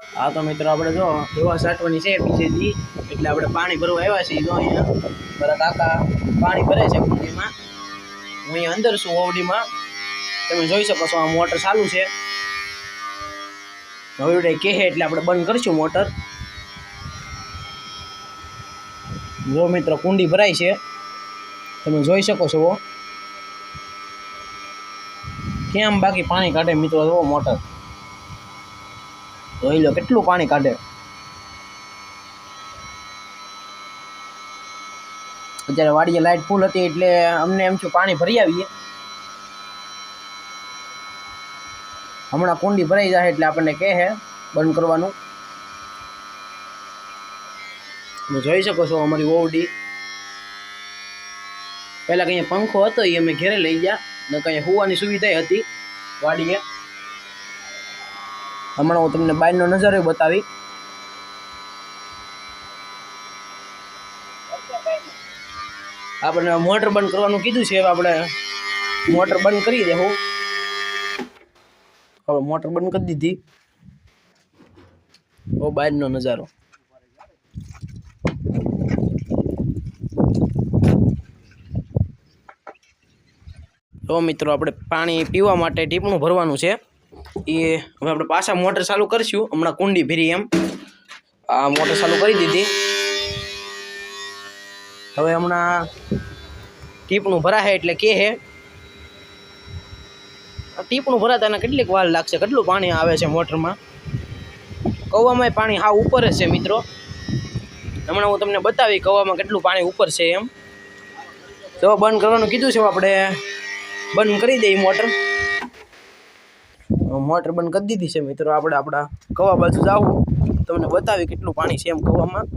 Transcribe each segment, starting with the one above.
हाँ तो मित्रों આપણે જો દવા છાંટવાની છે બીજેથી એટલે આપણે પાણી ભરવા આવ્યા છીએ જો અહીંયા મારા કાકા પાણી ભરે છે કુંડીમાં હું અહીંયા અંદર છું ઓવડીમાં તમે જોઈ શકો છો આ મોટર ચાલુ છે હવે કહે એટલે આપણે બંધ કરશું મોટર જો મિત્રો કુંડી ભરાઈ છે તમે જોઈ શકો છો કેમ બાકી પાણી કાઢે મિત્રો જો મોટર જોઈ લો કેટલું પાણી કાઢે અત્યારે વાડીએ લાઈટ ફૂલ હતી એટલે અમને એમ છું પાણી ભરી આવીએ હમણાં કુંડી ભરાઈ જાય એટલે આપણને કહે બંધ કરવાનું તમે જોઈ શકો છો અમારી ઓવડી પહેલાં કંઈ પંખો હતો એ અમે ઘેરે લઈ ગયા ને કંઈ હોવાની સુવિધા હતી વાડીએ હમણાં હું તમને બહારનો નજારો બતાવી આપણે મોટર બંધ કરવાનું કીધું છે હવે આપણે મોટર બંધ કરી દેવું હવે મોટર બંધ કરી દીધી ઓ બહારનો નજારો તો મિત્રો આપણે પાણી પીવા માટે ટીપણું ભરવાનું છે એ હવે આપણે પાછા મોટર ચાલુ કરશું હમણાં કુંડી ભરી એમ આ મોટર ચાલુ કરી દીધી હવે હમણાં ટીપણું ભરાશે એટલે કે ટીપણું ભરાતાને કેટલીક વાર લાગશે કેટલું પાણી આવે છે મોટરમાં કૌવામાં પાણી હા ઉપર જ છે મિત્રો હમણાં હું તમને બતાવી કૌવામાં કેટલું પાણી ઉપર છે એમ તો બંધ કરવાનું કીધું છે આપણે બંધ કરી દઈએ મોટર બંધ કરી દીધી છે મિત્રો આપણે આપણા કવા બાજુ જાવું તમને બતાવી કેટલું પાણી છે એમ કવામાં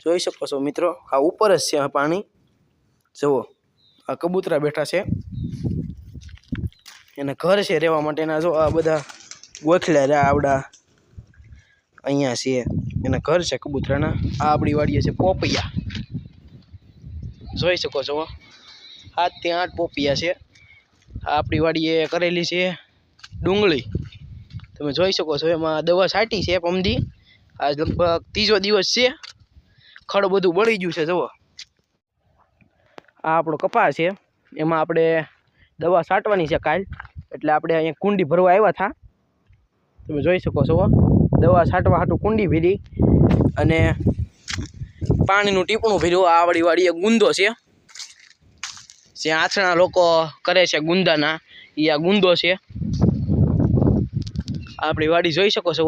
જોઈ શકો છો મિત્રો આ ઉપર જ છે આ પાણી જુઓ આ કબૂતરા બેઠા છે એના ઘર છે રહેવા માટેના જો આ બધા ગોખલા રહ્યા આવડા અહીંયા છે એના ઘર છે કબૂતરાના આ આપણી વાડીએ છે પોપૈયા જોઈ શકો છો 7 થી 8 પોપૈયા છે આ આપણી વાડીએ કરેલી છે ડુંગળી તમે જોઈ શકો છો એમાં દવા છાંટી છે પમદી આજ લગભગ 3જો દિવસ છે ખડ બધું બળી ગયું છે જુઓ આ આપણો કપાસ છે એમાં આપણે દવા છાંટવાની છે કાલ એટલે આપણે અહીંયા કુંડી ભરવા આવ્યા હતા તમે જોઈ શકો છો દવા છાંટવા હાટું કુંડી ભરી અને પાણીનું ટીપણું ભર્યું આ વાળી વાડીએ ગુંદો છે જે આથણા લોકો કરે છે ગુંદાના એ આ ગુંદો છે આપણી વાડી જોઈ શકો છો